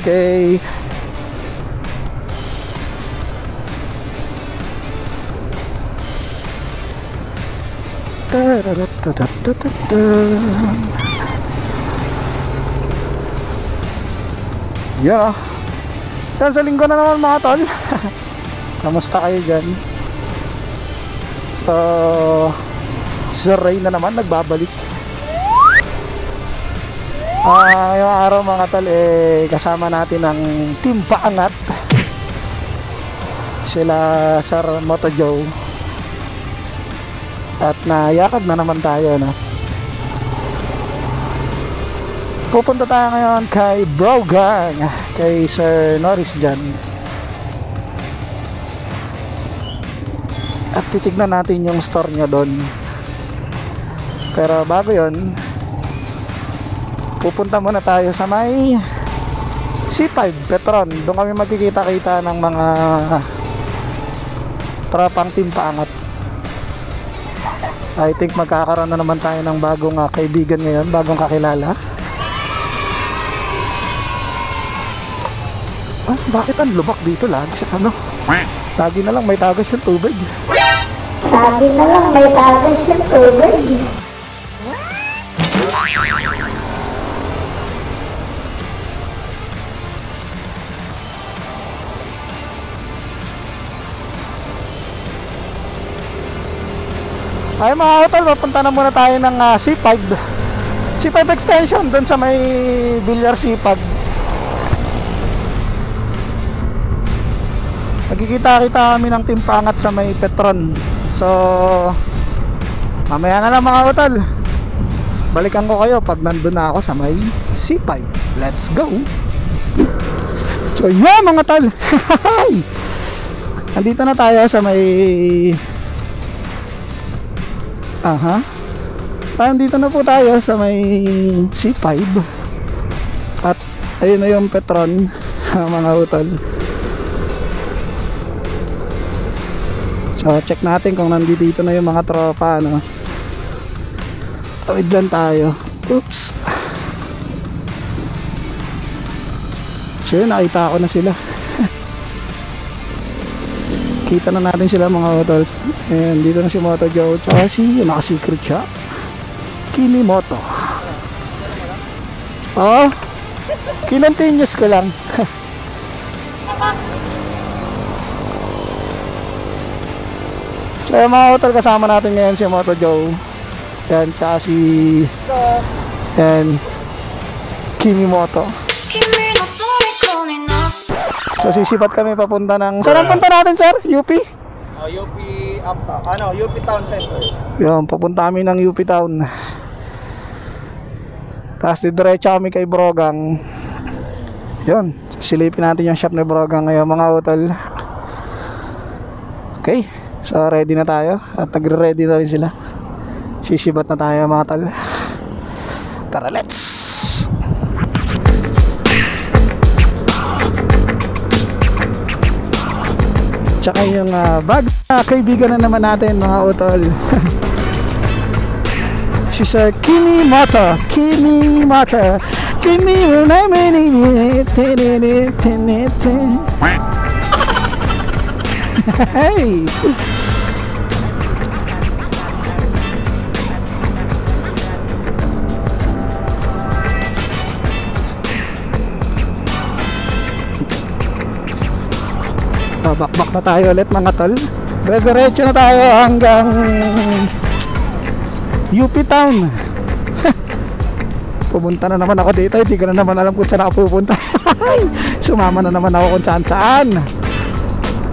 Okay. Yeah. Yan, sa linggo na naman mga tol. Kamusta kayo dyan? So, Sir Ray na naman nagbabalik. Ngayong araw mga tol, kasama natin ang Team Paangat. Sila Sir Moto Joe. At nayakag na naman tayo, no? Pupunta tayo ngayon kay Brogang, kay Sir Norris dyan. At titignan natin yung store niya doon. Pero bago yon, pupunta muna tayo sa may C5 Petron. Doon kami magkikita-kita ng mga tropang Team Paangat. I think magkakaroon na naman tayo ng bagong kaibigan ngayon, bagong kakilala. Bakit ang lubak dito lagi sa ano? Lagi na lang may tagas yung tubig. Lagi na lang may tagas yung tubig. Ay mga hotel, papunta na muna tayo ng C5 extension doon sa may Bilyar Sipag. Nagkikita-kita kami ng Team Paangat sa may Petron. So mamaya na lang mga hotel, balikan ko kayo pag nandun na ako sa may C5. Let's go. So yeah mga tol. Andito na tayo sa may dito na po tayo sa may C5. At ayun na yung Petron, mga hotel. So check natin kung nandito na yung mga tropa, no? Tawid lang tayo. Oops. So yun, nakita ko na sila. Kita na natin sila mga hotel. Ayan, dito na si Moto Joe. Tsaka si naka-secret siya, Kimi Moto. Oo, kinontinuous ko lang. So mga hotel, kasama natin ngayon si Moto Joe. Yan, tsaka si Kimi Moto. So sisipat kami papunta ng... Saan ang punta natin sir? UP? UP Uptown. UP Town Center. Yan, papunta kami ng UP Town. Tapos diretso kami kay Brogang. Yun, silipin natin yung shop ni Brogang ngayon mga hotel. Okay, so ready na tayo. At nagre-ready na rin sila. Sisibat na tayo mga tal. Tara, let's! Tsaka yung kaibigan na naman natin mga utol. Si Sir Kimi Moto. Kimi Moto. Kimi hey. Bakbak na tayo ulit mga tol. Diretso na tayo hanggang UP Town. Pupunta na naman ako dito. Hindi ko na naman alam kung saan ako pupunta. Sumama na naman ako kung saan saan.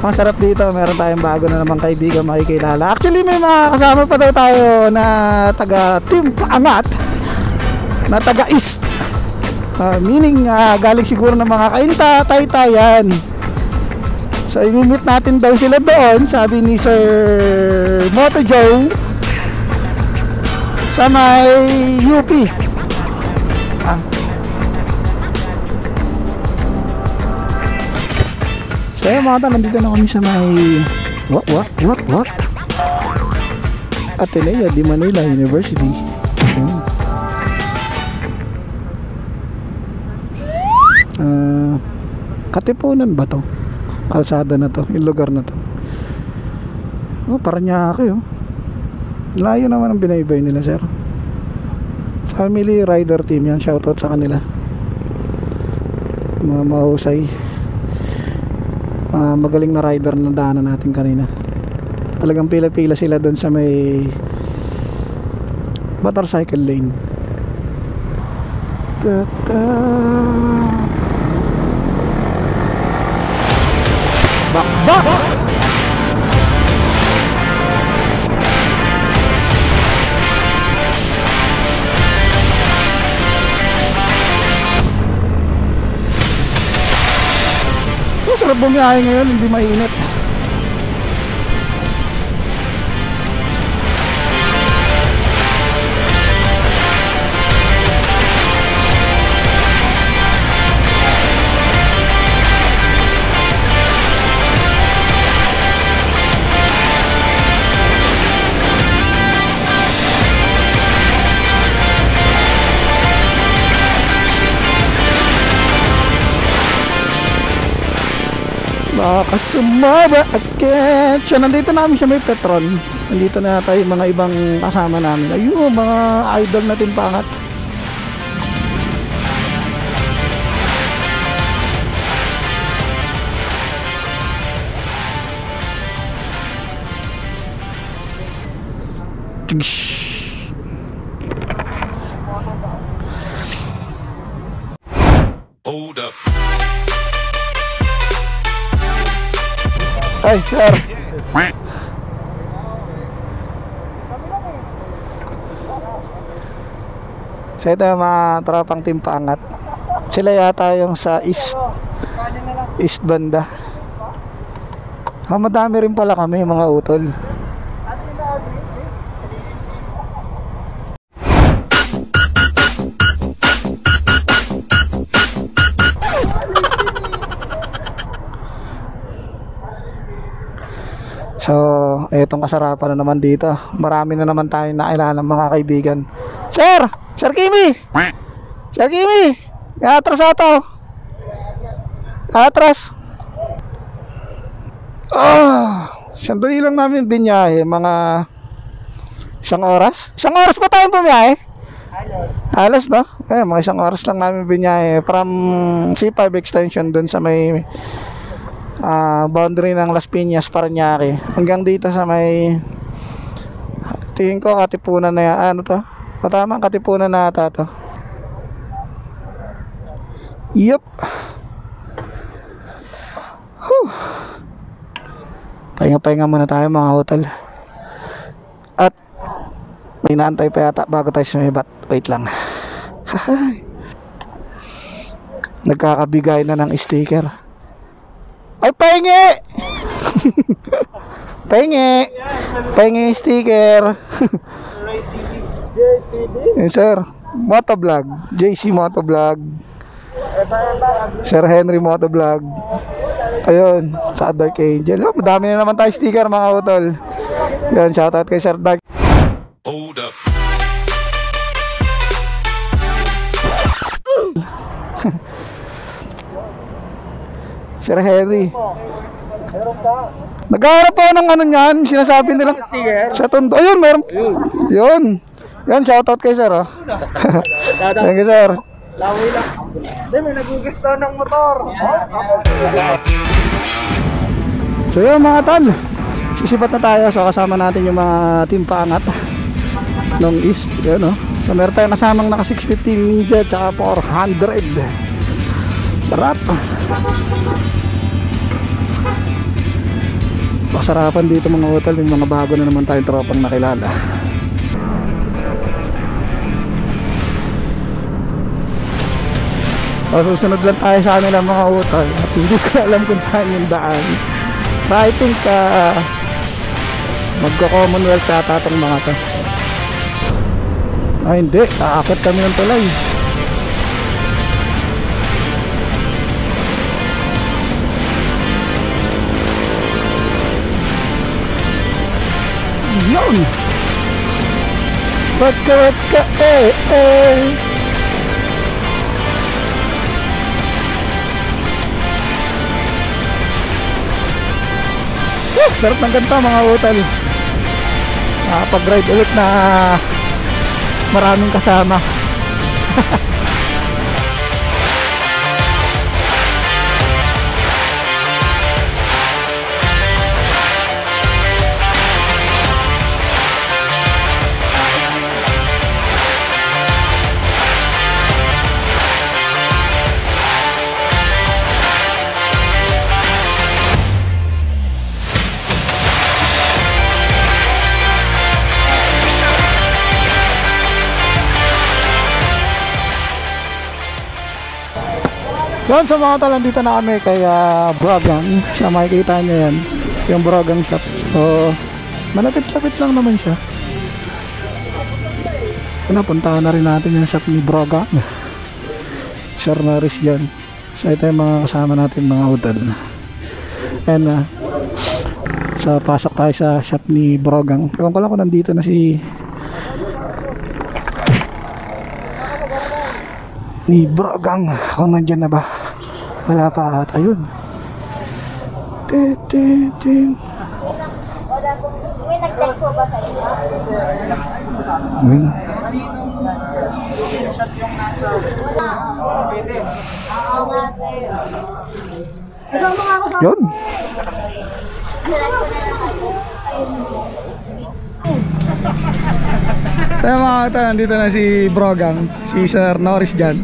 Ang sarap dito. Meron tayong bago na naman kaibigan makikilala. Actually may mga kasama pa daw tayo na taga Team Paangat, na taga East. Meaning galing siguro ng mga Kainta, Taytayan. So i-meet natin daw sila doon, sabi ni Sir Moto Joe, sa may UP. So yun mga tol, nandito na kami sa may what? Ateneo de Manila University. Katipunan ba to? Kalsada na to, yung lugar na to. Oh, Paranaque oh. Layo naman ang binaybay nila, sir. Family rider team yan, shoutout sa kanila. Mga mahusay, magaling na rider na daanan natin kanina. Talagang pila-pila sila doon sa may motorcycle lane. Bakbak! Sarap bumiyahe ngayon, hindi mainit. Baka sumaba again. So, nandito na kami sa may Petron. Nandito na tayo mga ibang kasama namin. Ayun, mga idol natin pangat. Hold up. Ay, sir. So ito yung mga tropang team paangat. Sila yata yung sa east banda. Madami rin pala kami mga utol. So, etong kasarapan na naman dito. Marami na naman tayong nakilala mga kaibigan. Sir! Sir Kimi! Sir Kimi! Atras ato! Atras! Sandali lang namin binyahe. Mga isang oras? Isang oras pa tayong bumiyahe? Halos no? Mga isang oras lang namin binyahe. From C5 extension dun sa may boundary ng Las Piñas, Paranaque hanggang dito sa may tingin ko Katipunan na yan. Ano to? Tama, Katipunan na ata to. Yup. Pahinga-pahinga muna tayo mga hotel. At may naantay pa yata bago tayo sumibat. Wait lang. Nagkakabigay na ng sticker. Ay, pahingi! Pahingi sticker. Yes, sir. Motovlog. JC Motovlog. Sir Henry Motovlog. Ayun, sa Dark Angel. Madami na naman tayo sticker mga utol. Yan, shoutout kay Sir Dark. Hold up. Sir Henry. Naghaharap po ng ano niyan, sinasabi nila sa Tondo. Ayun, meron. Yun. Yan, shoutout kay sir, oh. Thank you, sir. Lawi lang. Hindi, may nagugas daw ng motor. So yun mga tol, sisipat na tayo. So kasama natin yung mga team paangat ng East. Yun, oh. So meron tayong kasamang naka 650 Ninja tsaka 400. Sarap. Masarapan dito mga hotel. Yung mga bago na naman tayong tropang nakilala. O, susunod lang tayo sa kanila mga hotel. At hindi ko alam kung saan yung daan. So I think magko-commonwealth yata itong mga to. Ay hindi, aakit kami ng tulay. Yun! Waka, Sarap ng ganito mga utol. Pag-ride ulit na maraming kasama. Yun, sa mga talan dito na kami kay Brogang. Siya makikita nyo yan, yung Brogang shop. So malapit-lapit lang naman siya. Pinapuntahan na rin natin yung shop ni Brogang. Sir Norris yan. So ito yung mga kasama natin mga hotel. And so pasok tayo sa shop ni Brogang. Ewan ko lang kung nandito na si Brogang, kung nandyan na ba. Wala pa ata yun. May nag-text po ba sa inyo? Yun. Tayo mga kata, nandito na si Brogang, si Sir Norris dyan.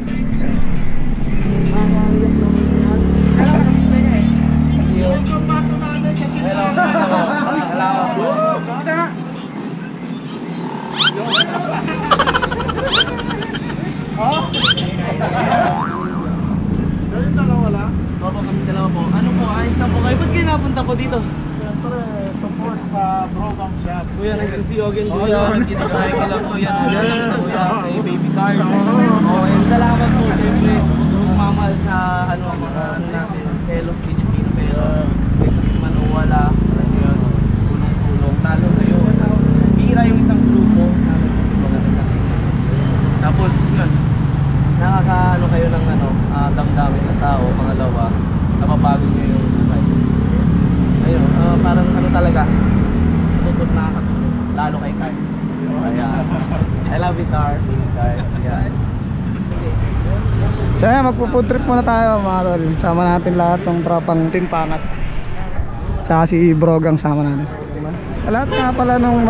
Ano po, ayos na po kayo. Ba't kayo napunta po dito? Siyempre, support sa Brogang Shop. Kuya, nagsisiyogan kuya. Kita tayo kila kuya. Kuya, kay Baby Car. And salamat po, siyempre. Mamahal sa mga natin. Fellow Filipino. Pero kaysa man o wala. Tulong-tulong. Lalo kayo. Bira yung isang grupo. Tapos, yun. Nakakaano kayo ng damdamin ng tao. Pangalawa, napabago nyo yung buhay. Ayun, parang talaga tutulong, nakakatulong lalo kay Car. Kaya I love you Car. Yeah. So yan, magpo-food trip muna tayo mga tol. Sama natin lahat ng tropang timpangat. Tsaka si Brogang sama natin. Sa lahat nga pala nung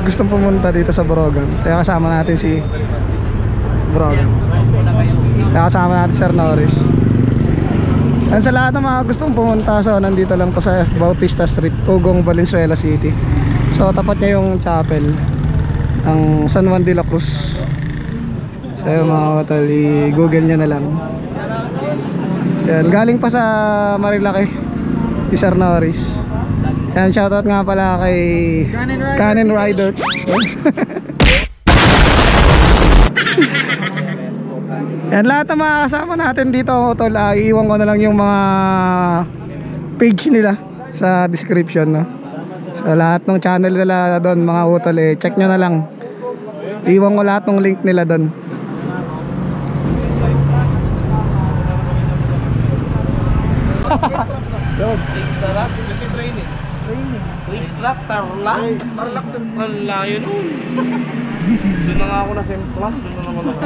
gustong pumunta dito sa Brogang, kaya kasama natin si Brogang. Kaya kasama natin Sir Norris. And sa lahat ng mga gustong pumunta, so nandito lang to sa Bautista Street, Ugong, Valenzuela City. So tapat niya yung chapel ng San Juan de la Cruz. So yung mga hotel, i-google nyo na lang. Yan, galing pa sa Marilaki si Sir Norris. Yan, shoutout nga pala kay Canon Rider. Yan, lahat ng mga kasama natin dito tol, iiwan ko na lang yung mga page nila sa description, no? So lahat ng channel nila doon mga utol, check nyo na lang. Iiwan ko lahat ng link nila doon. Layo nun. Doon na nga ako na same class. Doon na naman ako.